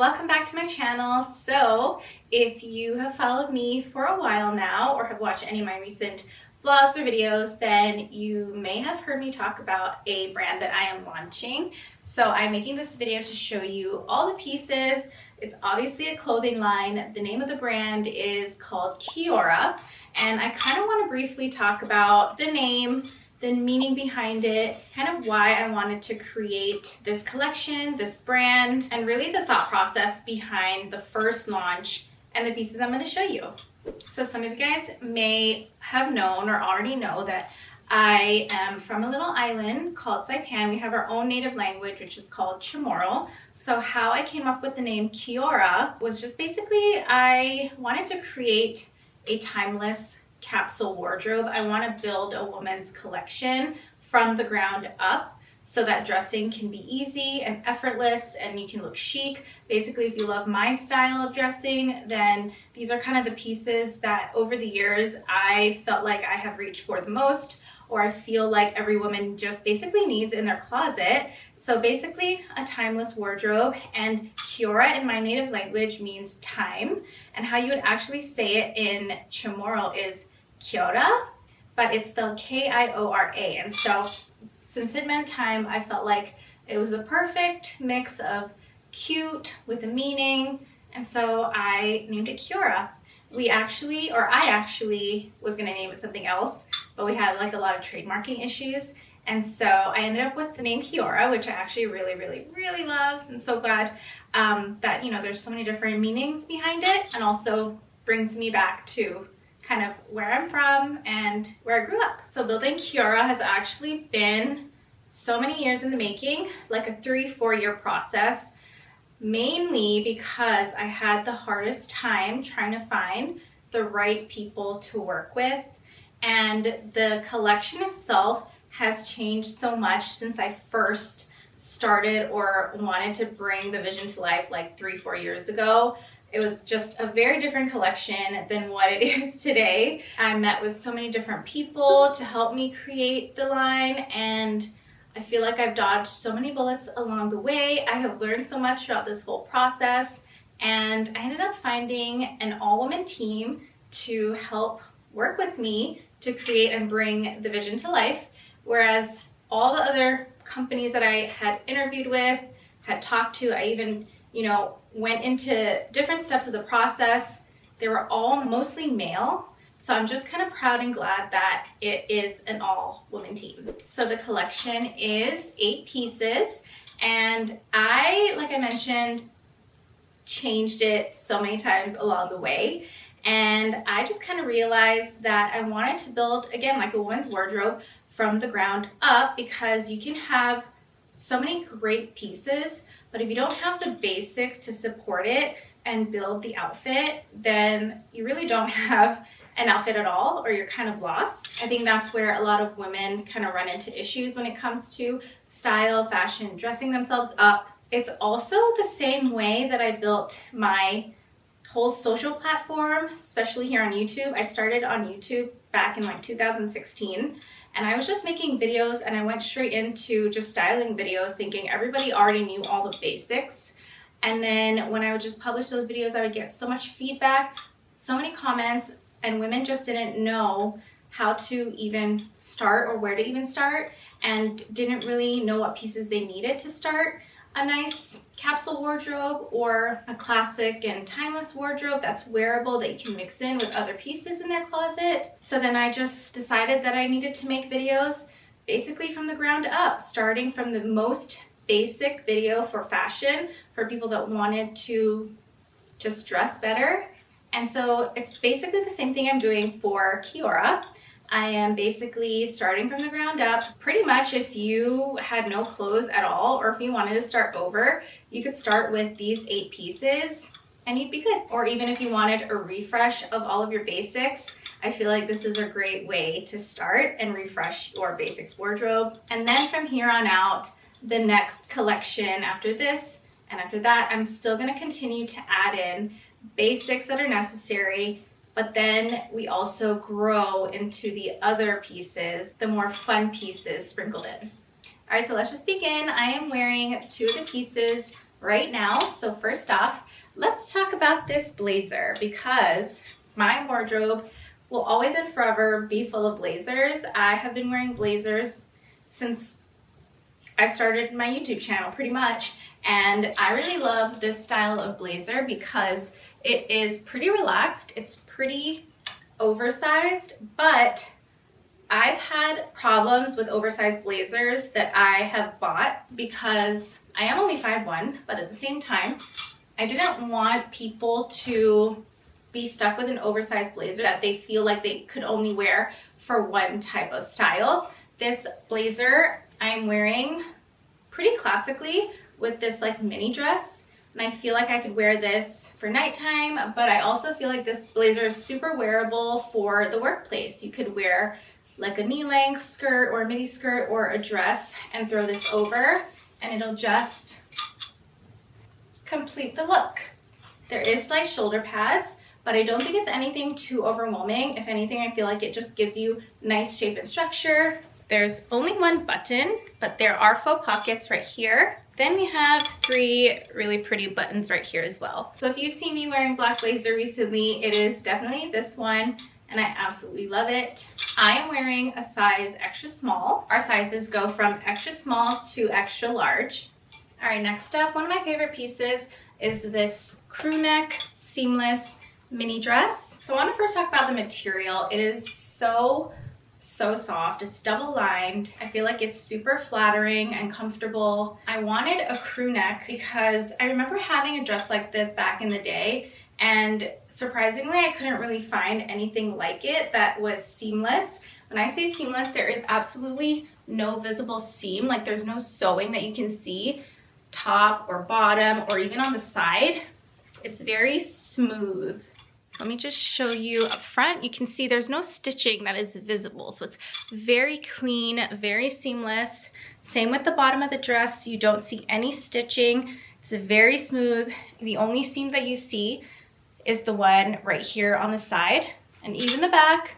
welcome back to my channel. So if you have followed me for a while now or have watched any of my recent vlogs or videos, then you may have heard me talk about a brand that I am launching. So I'm making this video to show you all the pieces. It's obviously a clothing line. The name of the brand is called Kiora, and I kind of want to briefly talk about the name, the meaning behind it, kind of why I wanted to create this collection, this brand, and really the thought process behind the first launch and the pieces I'm going to show you. So some of you guys may have known or already know that I am from a little island called Saipan. We have our own native language, which is called Chamorro. So how I came up with the name Kiora was just basically I wanted to create a timeless capsule wardrobe. I want to build a woman's collection from the ground up so that dressing can be easy and effortless and you can look chic. Basically, if you love my style of dressing, then these are kind of the pieces that over the years I felt like I have reached for the most, or I feel like every woman just basically needs in their closet. So basically a timeless wardrobe, and Kiora in my native language means time, and how you would actually say it in Chamorro is Kiora, but it's spelled K-I-O-R-A. And so since it meant time, I felt like it was the perfect mix of cute with a meaning, and so I named it Kiora. I actually was gonna name it something else, but we had like a lot of trademarking issues, and so I ended up with the name Kiora, which I actually really love. I'm so glad that, you know, there's so many different meanings behind it, and also brings me back to kind of where I'm from and where I grew up. So building Kiora has actually been so many years in the making, like a 3-4 year process, mainly because I had the hardest time trying to find the right people to work with. And the collection itself has changed so much since I first started or wanted to bring the vision to life like 3-4 years ago. It was just a very different collection than what it is today. I met with so many different people to help me create the line, and I feel like I've dodged so many bullets along the way. I have learned so much throughout this whole process, and I ended up finding an all-woman team to help work with me to create and bring the vision to life, whereas all the other companies that I had interviewed with, had talked to, I even, you know, went into different steps of the process. They were all mostly male. So I'm just kind of proud and glad that it is an all-woman team. So the collection is 8 pieces, and like I mentioned, changed it so many times along the way. And I just kind of realized that I wanted to build, again, like a woman's wardrobe from the ground up, because you can have so many great pieces, but if you don't have the basics to support it and build the outfit, then you really don't have an outfit at all, or you're kind of lost. I think that's where a lot of women kind of run into issues when it comes to style, fashion, dressing themselves up. It's also the same way that I built my whole social platform, especially here on YouTube. I started on YouTube back in like 2016, and I was just making videos, and I went straight into just styling videos thinking everybody already knew all the basics. And then when I would just publish those videos, I would get so much feedback, so many comments, and women just didn't know how to even start or where to even start, and didn't really know what pieces they needed to start a nice capsule wardrobe or a classic and timeless wardrobe that's wearable that you can mix in with other pieces in their closet. So then I just decided that I needed to make videos basically from the ground up, starting from the most basic video for fashion for people that wanted to just dress better. And so it's basically the same thing I'm doing for Kiora. I am basically starting from the ground up. Pretty much if you had no clothes at all, or if you wanted to start over, you could start with these 8 pieces and you'd be good. Or even if you wanted a refresh of all of your basics, I feel like this is a great way to start and refresh your basics wardrobe. And then from here on out, the next collection after this and after that, I'm still gonna continue to add in basics that are necessary, but then we also grow into the other pieces, the more fun pieces sprinkled in. All right, so let's just begin. I am wearing 2 of the pieces right now. So first off, let's talk about this blazer, because my wardrobe will always and forever be full of blazers. I have been wearing blazers since I started my YouTube channel pretty much, and I really love this style of blazer because it is pretty relaxed, it's pretty oversized, but I've had problems with oversized blazers that I have bought because I am only 5'1", but at the same time, I didn't want people to be stuck with an oversized blazer that they feel like they could only wear for one type of style. This blazer I'm wearing pretty classically with this like mini dress, and I feel like I could wear this for nighttime, but I also feel like this blazer is super wearable for the workplace. You could wear like a knee-length skirt or a midi skirt or a dress and throw this over, and it'll just complete the look. There is slight shoulder pads, but I don't think it's anything too overwhelming. If anything, I feel like it just gives you nice shape and structure. There's only one button, but there are faux pockets right here. Then we have 3 really pretty buttons right here as well. So if you've seen me wearing black blazer recently, it is definitely this one, and I absolutely love it. I am wearing a size extra small. Our sizes go from extra small to extra large. All right, next up, one of my favorite pieces is this crew neck seamless mini dress. So I want to first talk about the material. It is so soft. It's double lined. I feel like it's super flattering and comfortable. I wanted a crew neck because I remember having a dress like this back in the day, and surprisingly I couldn't really find anything like it that was seamless. When I say seamless, there is absolutely no visible seam, like there's no sewing that you can see top or bottom or even on the side. It's very smooth. So let me just show you up front. You can see there's no stitching that is visible. So it's very clean, very seamless. Same with the bottom of the dress. You don't see any stitching. It's very smooth. The only seam that you see is the one right here on the side. And even the back,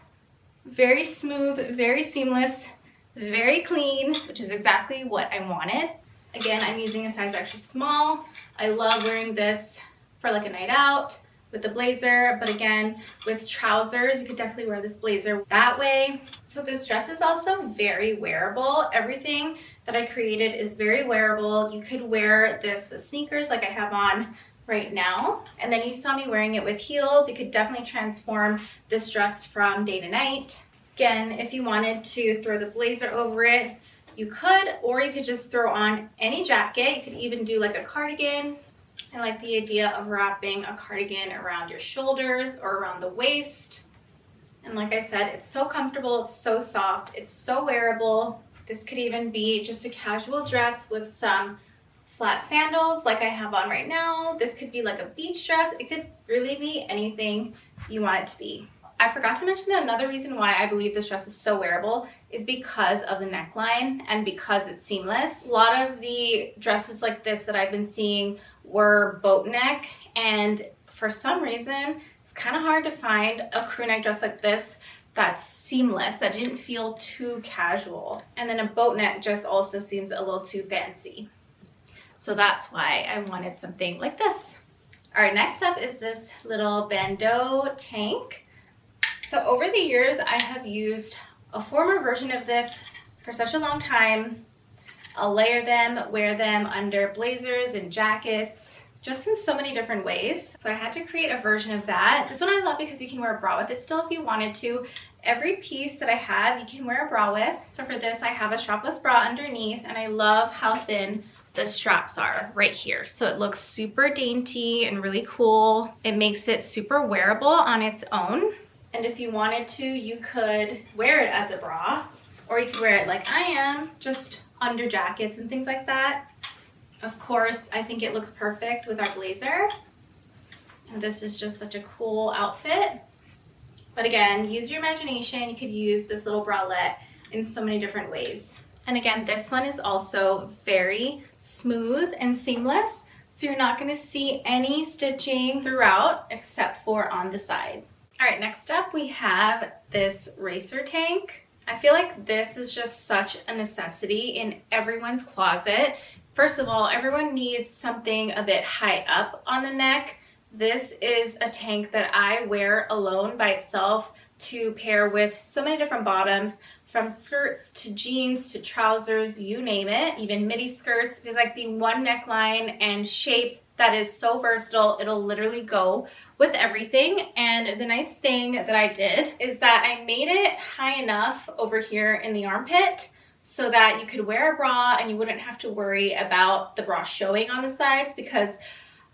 very smooth, very seamless, very clean, which is exactly what I wanted. Again, I'm using a size extra small. I love wearing this for like a night out with the blazer, but again, with trousers, you could definitely wear this blazer that way. So this dress is also very wearable. Everything that I created is very wearable. You could wear this with sneakers like I have on right now, and then you saw me wearing it with heels. You could definitely transform this dress from day to night. Again, if you wanted to throw the blazer over it, you could, or you could just throw on any jacket. You could even do like a cardigan. I like the idea of wrapping a cardigan around your shoulders or around the waist. And like I said, it's so comfortable, it's so soft, it's so wearable. This could even be just a casual dress with some flat sandals like I have on right now. This could be like a beach dress. It could really be anything you want it to be. I forgot to mention that another reason why I believe this dress is so wearable is because of the neckline and because it's seamless. A lot of the dresses like this that I've been seeing were boat neck, and for some reason it's kind of hard to find a crew neck dress like this that's seamless, that didn't feel too casual. And then a boat neck just also seems a little too fancy. So that's why I wanted something like this. All right, next up is this little bandeau tank. So over the years, I have used a former version of this for such a long time. I'll layer them, wear them under blazers and jackets, just in so many different ways. So I had to create a version of that. This one I love because you can wear a bra with it still if you wanted to. Every piece that I have, you can wear a bra with. So for this, I have a strapless bra underneath, and I love how thin the straps are right here. So it looks super dainty and really cool. It makes it super wearable on its own. And if you wanted to, you could wear it as a bra, or you could wear it like I am, just under jackets and things like that. Of course, I think it looks perfect with our blazer. And this is just such a cool outfit. But again, use your imagination. You could use this little bralette in so many different ways. And again, this one is also very smooth and seamless. So you're not gonna see any stitching throughout except for on the side. All right, next up we have this racer tank. I feel like this is just such a necessity in everyone's closet. First of all, everyone needs something a bit high up on the neck. This is a tank that I wear alone by itself to pair with so many different bottoms, from skirts to jeans to trousers, you name it, even midi skirts. There's like the one neckline and shape that is so versatile. It'll literally go with everything. And the nice thing that I did is that I made it high enough over here in the armpit so that you could wear a bra and you wouldn't have to worry about the bra showing on the sides, because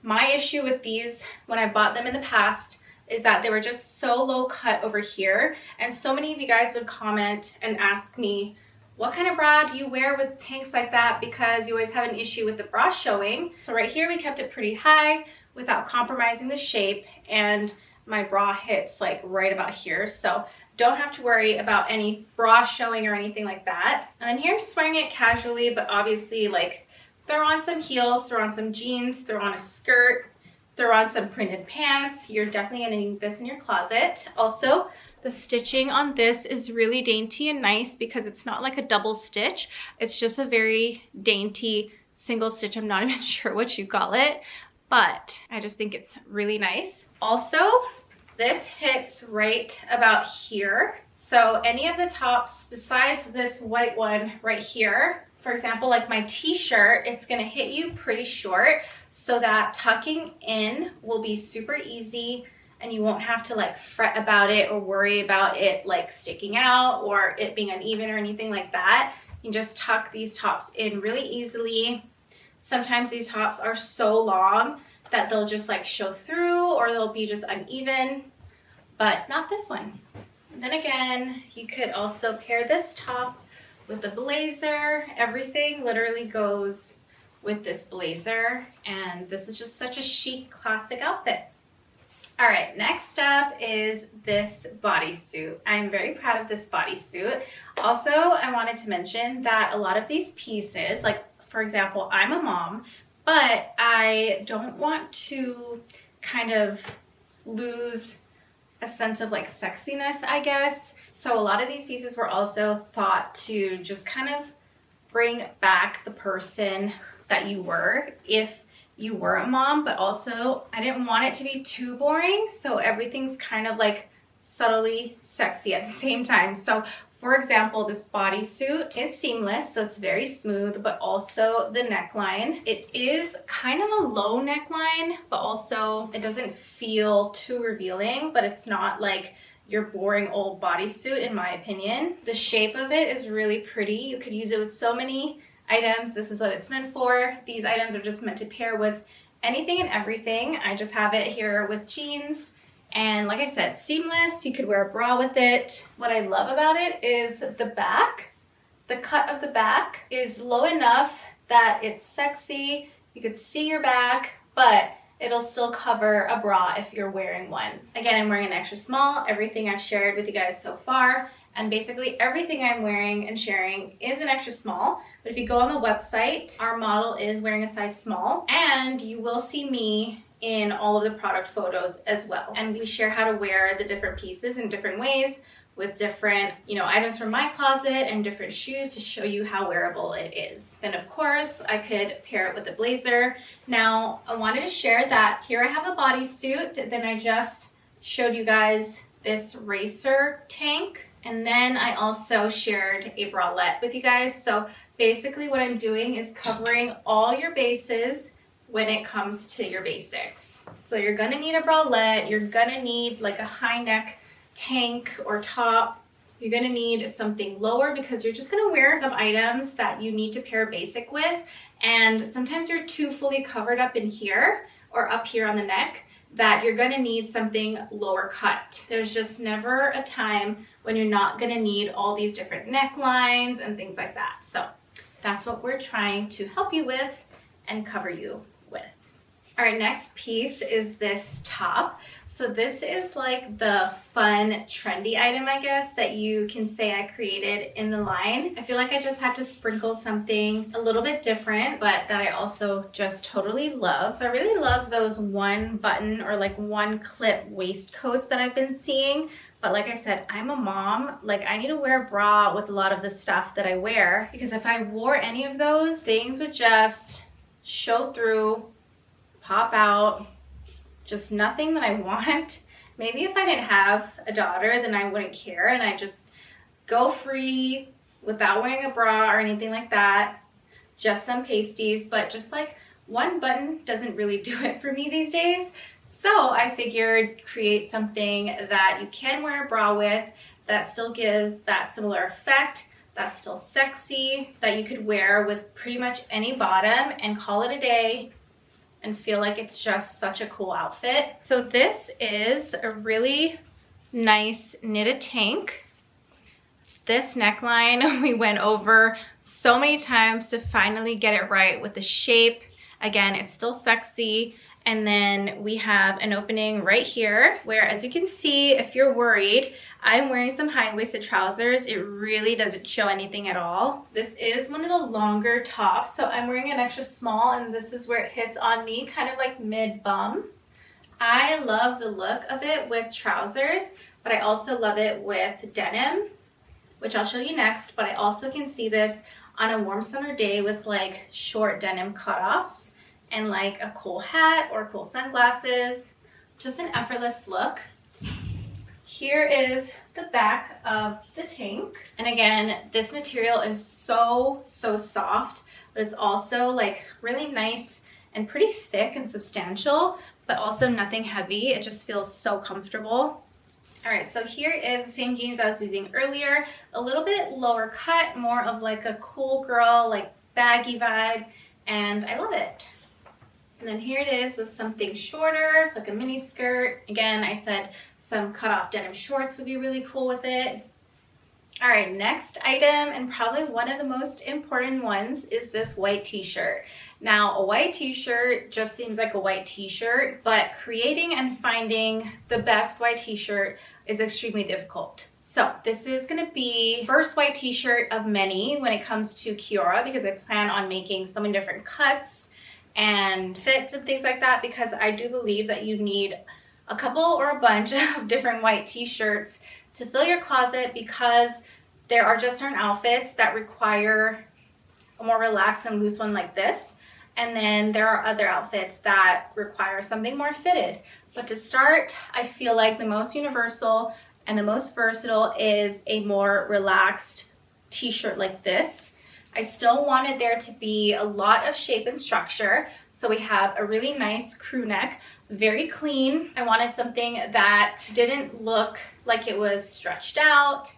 my issue with these when I bought them in the past is that they were just so low cut over here. And so many of you guys would comment and ask me, what kind of bra do you wear with tanks like that? Because you always have an issue with the bra showing. So right here, we kept it pretty high without compromising the shape. And my bra hits like right about here. So don't have to worry about any bra showing or anything like that. And then here I'm just wearing it casually, but obviously like throw on some heels, throw on some jeans, throw on a skirt, throw on some printed pants. You're definitely gonna need this in your closet. Also, the stitching on this is really dainty and nice because it's not like a double stitch. It's just a very dainty single stitch. I'm not even sure what you call it, but I just think it's really nice. Also, this hits right about here. So any of the tops besides this white one right here, for example, like my t-shirt, it's gonna hit you pretty short so that tucking in will be super easy and you won't have to like fret about it or worry about it like sticking out or it being uneven or anything like that. You just tuck these tops in really easily. Sometimes these tops are so long that they'll just like show through or they'll be just uneven, but not this one. And then again, you could also pair this top with the blazer. Everything literally goes with this blazer, and this is just such a chic classic outfit. All right, next up is this bodysuit. I'm very proud of this bodysuit. Also, I wanted to mention that a lot of these pieces, like for example, I'm a mom, but I don't want to kind of lose a sense of like sexiness, I guess. So a lot of these pieces were also thought to just kind of bring back the person that you were if you were a mom, but also I didn't want it to be too boring, so everything's kind of like subtly sexy at the same time. So for example, this bodysuit is seamless, so it's very smooth, but also the neckline, it is kind of a low neckline, but also it doesn't feel too revealing, but it's not like your boring old bodysuit in my opinion. The shape of it is really pretty. You could use it with so many items. This is what it's meant for. These items are just meant to pair with anything and everything. I just have it here with jeans. And like I said, seamless, you could wear a bra with it. What I love about it is the back. The cut of the back is low enough that it's sexy. You could see your back, but it'll still cover a bra if you're wearing one. Again, I'm wearing an extra small. Everything I've shared with you guys so far, and basically everything I'm wearing and sharing is an extra small. But if you go on the website, our model is wearing a size small, and you will see me in all of the product photos as well. And we share how to wear the different pieces in different ways with different, items from my closet and different shoes to show you how wearable it is. Then of course, I could pair it with a blazer. Now, I wanted to share that here I have a bodysuit, then I just showed you guys this racer tank, and then I also shared a bralette with you guys. So basically what I'm doing is covering all your bases when it comes to your basics. So you're gonna need a bralette, you're gonna need like a high neck tank or top. You're gonna need something lower because you're just gonna wear some items that you need to pair basic with. And sometimes you're too fully covered up in here or up here on the neck that you're gonna need something lower cut. There's just never a time when you're not gonna need all these different necklines and things like that. So that's what we're trying to help you with and cover you with. All right, next piece is this top. So this is like the fun, trendy item, I guess, that you can say I created in the line. I feel like I just had to sprinkle something a little bit different, but that I also just totally love. So I really love those one button or like one clip waistcoats that I've been seeing. But like I said, I'm a mom. Like, I need to wear a bra with a lot of the stuff that I wear, because if I wore any of those, things would just show through, pop out, just nothing that I want. Maybe if I didn't have a daughter, then I wouldn't care and I just go free without wearing a bra or anything like that, just some pasties. But just like one button doesn't really do it for me these days. So I figured create something that you can wear a bra with that still gives that similar effect, that's still sexy, that you could wear with pretty much any bottom and call it a day and feel like it's just such a cool outfit. So this is a really nice knitted tank. This neckline we went over so many times to finally get it right with the shape. Again, it's still sexy. And then we have an opening right here where, as you can see, if you're worried, I'm wearing some high-waisted trousers. It really doesn't show anything at all. This is one of the longer tops, so I'm wearing an extra small, and this is where it hits on me, kind of like mid-bum. I love the look of it with trousers, but I also love it with denim, which I'll show you next. But I also can see this on a warm summer day with like short denim cutoffs and like a cool hat or cool sunglasses. Just an effortless look. Here is the back of the tank. And again, this material is so soft, but it's also like really nice and pretty thick and substantial, but also nothing heavy. It just feels so comfortable. All right, so here is the same jeans I was using earlier, a little bit lower cut, more of like a cool girl, like baggy vibe, and I love it. And then here it is with something shorter, like a mini skirt. Again, I said some cut-off denim shorts would be really cool with it. All right, next item, and probably one of the most important ones, is this white t-shirt. Now, a white t-shirt just seems like a white t-shirt, but creating and finding the best white t-shirt is extremely difficult. So this is gonna be first white t-shirt of many when it comes to Kiora, because I plan on making so many different cuts and fits and things like that, because I do believe that you need a couple or a bunch of different white t-shirts to fill your closet, because there are just certain outfits that require a more relaxed and loose one like this, and then there are other outfits that require something more fitted. But to start, I feel like the most universal and the most versatile is a more relaxed t-shirt like this. I still wanted there to be a lot of shape and structure. So we have a really nice crew neck, very clean. I wanted something that didn't look like it was stretched out,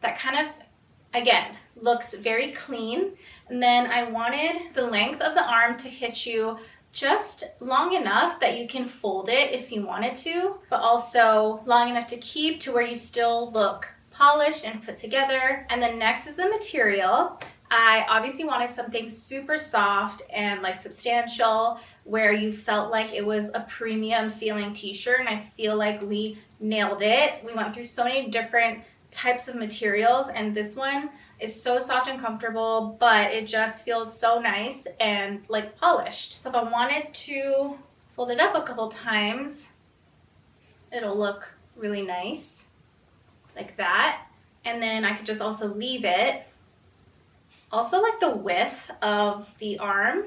that kind of, again, looks very clean. And then I wanted the length of the arm to hit you just long enough that you can fold it if you wanted to, but also long enough to keep to where you still look polished and put together. And then next is the material. I obviously wanted something super soft and like substantial, where you felt like it was a premium feeling t-shirt, and I feel like we nailed it. We went through so many different types of materials, and this one is so soft and comfortable, but it just feels so nice and like polished. So if I wanted to fold it up a couple times, it'll look really nice like that. And then I could just also leave it. Also, like the width of the arm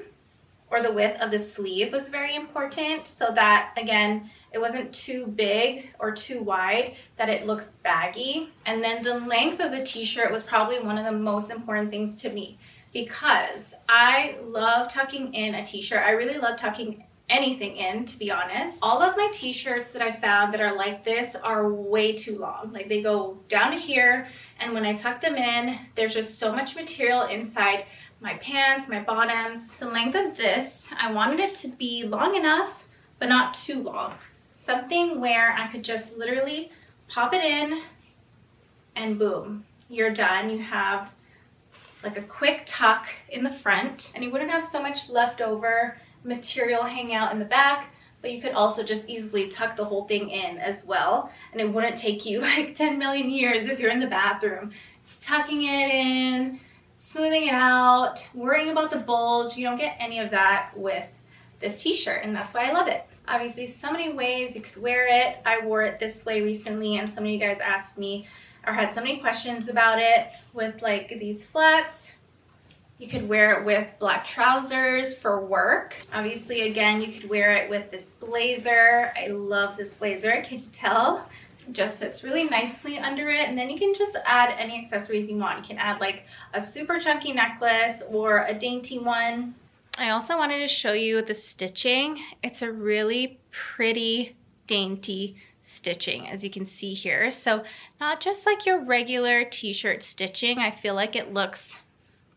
or the width of the sleeve was very important, so that, again, it wasn't too big or too wide that it looks baggy. And then the length of the t-shirt was probably one of the most important things to me, because I love tucking in a t-shirt. I really love tucking anything in, to be honest. All of my t-shirts that I found that are like this are way too long. Like, they go down to here, and when I tuck them in, there's just so much material inside my pants, my bottoms. The length of this, I wanted it to be long enough, but not too long. Something where I could just literally pop it in and boom, you're done. You have like a quick tuck in the front, and you wouldn't have so much left over material hanging out in the back, but you could also just easily tuck the whole thing in as well, and it wouldn't take you like 10 million years if you're in the bathroom tucking it in, smoothing it out, worrying about the bulge. You don't get any of that with this t-shirt, and that's why I love it. Obviously, so many ways you could wear it. I wore it this way recently, and some of you guys asked me or had so many questions about it with like these flats. You could wear it with black trousers for work. Obviously, again, you could wear it with this blazer. I love this blazer, can you tell? It just sits really nicely under it, and then you can just add any accessories you want. You can add like a super chunky necklace or a dainty one. I also wanted to show you the stitching. It's a really pretty, dainty stitching, as you can see here. So not just like your regular t-shirt stitching. I feel like it looks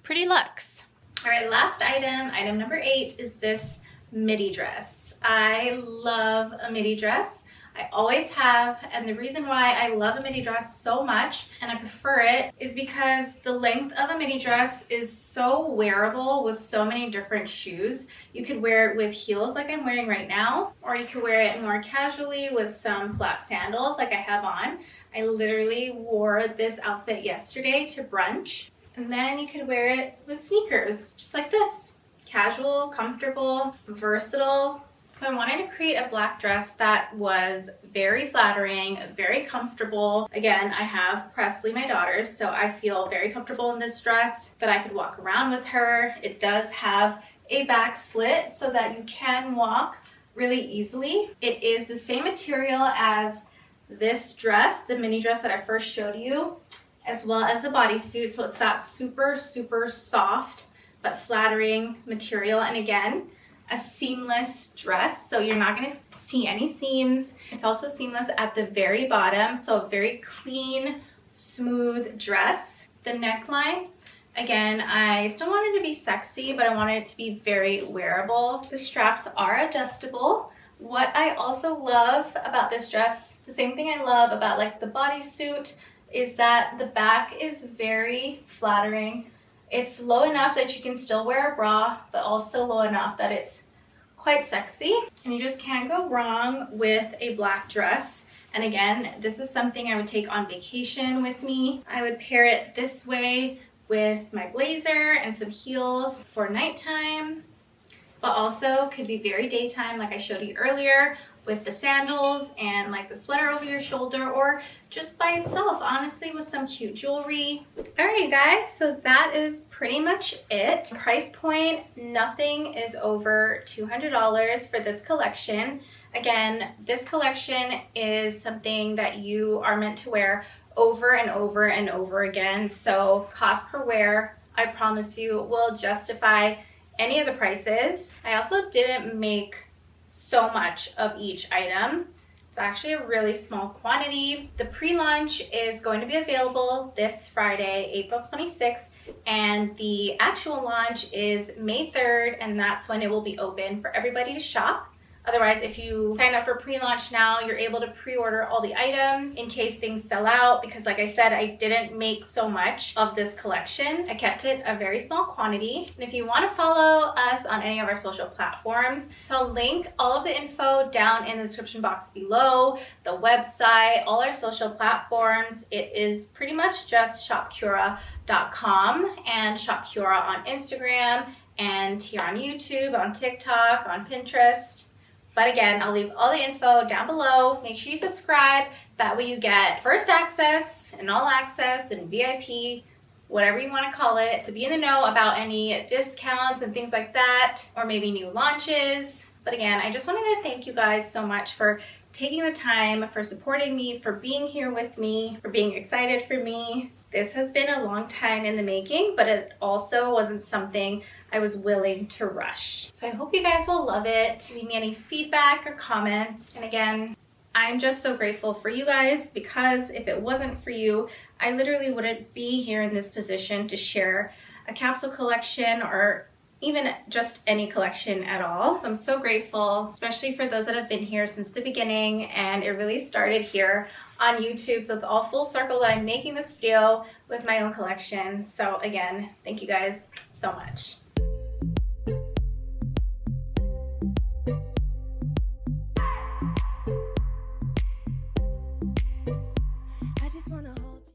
pretty luxe. All right, last item, item number 8, is this midi dress. I love a midi dress. I always have, and the reason why I love a midi dress so much and I prefer it is because the length of a midi dress is so wearable with so many different shoes. You could wear it with heels like I'm wearing right now, or you could wear it more casually with some flat sandals like I have on. I literally wore this outfit yesterday to brunch, and then you could wear it with sneakers just like this. Casual, comfortable, versatile. So I wanted to create a black dress that was very flattering, very comfortable. Again, I have Presley, my daughter, so I feel very comfortable in this dress, that I could walk around with her. It does have a back slit so that you can walk really easily. It is the same material as this dress, the mini dress that I first showed you, as well as the bodysuit. So it's that super, super soft but flattering material. And again, a seamless dress, so you're not going to see any seams. It's also seamless at the very bottom, so a very clean, smooth dress. The neckline, again, I still wanted to be sexy, but I wanted it to be very wearable. The straps are adjustable. What I also love about this dress, the same thing I love about like the bodysuit, is that the back is very flattering. It's low enough that you can still wear a bra, but also low enough that it's quite sexy. And you just can't go wrong with a black dress. And again, this is something I would take on vacation with me. I would pair it this way with my blazer and some heels for nighttime, but also could be very daytime like I showed you earlier, with the sandals and like the sweater over your shoulder, or just by itself, honestly, with some cute jewelry. All right, guys, so that is pretty much it. Price point, nothing is over $200 for this collection. Again, this collection is something that you are meant to wear over and over and over again. So cost per wear, I promise you, will justify any of the prices. I also didn't make so much of each item. It's actually a really small quantity. The pre-launch is going to be available this Friday, April 26th, and the actual launch is May 3rd, and that's when it will be open for everybody to shop. Otherwise, if you sign up for pre-launch now, you're able to pre-order all the items in case things sell out, because like I said, I didn't make so much of this collection. I kept it a very small quantity. And if you want to follow us on any of our social platforms, so I'll link all of the info down in the description box below, the website, all our social platforms. It is pretty much just shopkiora.com and Shop Kiora on Instagram, and here on YouTube, on TikTok, on Pinterest. But again, I'll leave all the info down below. Make sure you subscribe. That way you get first access and all access and VIP, whatever you want to call it, to be in the know about any discounts and things like that, or maybe new launches. But again, I just wanted to thank you guys so much for taking the time, for supporting me, for being here with me, for being excited for me. This has been a long time in the making, but it also wasn't something I was willing to rush. So I hope you guys will love it. Leave me any feedback or comments. And again, I'm just so grateful for you guys, because if it wasn't for you, I literally wouldn't be here in this position to share a capsule collection or even just any collection at all. So I'm so grateful, especially for those that have been here since the beginning, and it really started here on YouTube. So it's all full circle that I'm making this video with my own collection. So again, thank you guys so much.